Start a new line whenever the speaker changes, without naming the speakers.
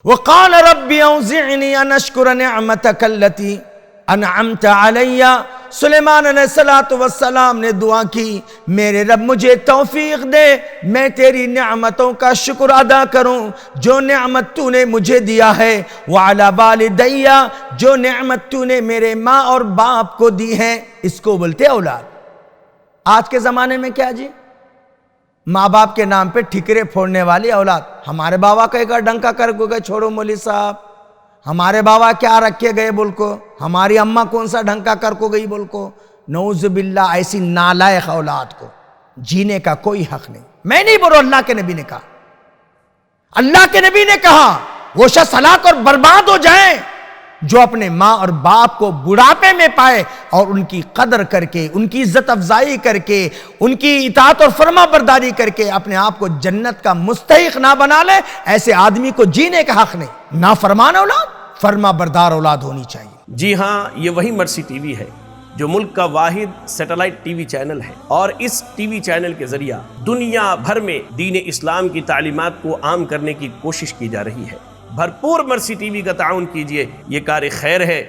وقال رب اوزعنی ان اشکر نعمتک التی انعمت علی، سلیمان علیہ السلام نے دعا کی، میرے رب مجھے توفیق دے میں تیری نعمتوں کا شکر ادا کروں جو نعمت تو نے مجھے دیا ہے، وعلی والدی، جو نعمت تو نے میرے ماں اور باپ کو دی ہے۔ اس کو بولتے اولاد۔ آج کے زمانے میں کیا جی؟ ماں باپ کے نام پہ ٹھکرے پھوڑنے والی اولاد۔ ہمارے بابا کہے گا ڈنکا کر گئے، چھوڑو مولوی صاحب، ہمارے بابا کیا رکھے گئے بول کو، ہماری اماں کون سا ڈھنکا کر کو گئی بول کو۔ نعوذ باللہ، ایسی نالائق اولاد کو جینے کا کوئی حق نہیں۔ میں نہیں بولو، اللہ کے نبی نے کہا، اللہ کے نبی نے کہا وہ شخص ہلاک اور برباد ہو جائیں جو اپنے ماں اور باپ کو بڑھاپے میں پائے اور ان کی قدر کر کے، ان کی عزت افزائی کر کے، ان کی اطاعت اور فرما برداری کر کے اپنے آپ کو جنت کا مستحق نہ بنا لے، ایسے آدمی کو جینے کا حق نہیں۔ نافرمان اولاد، فرما بردار اولاد ہونی چاہیے۔
جی ہاں، یہ وہی مرسی ٹی وی ہے جو ملک کا واحد سیٹلائٹ ٹی وی چینل ہے، اور اس ٹی وی چینل کے ذریعہ دنیا بھر میں دین اسلام کی تعلیمات کو عام کرنے کی کوشش کی جا رہی ہے۔ بھرپور مرسی ٹی وی کا تعاون کیجئے، یہ کار خیر ہے۔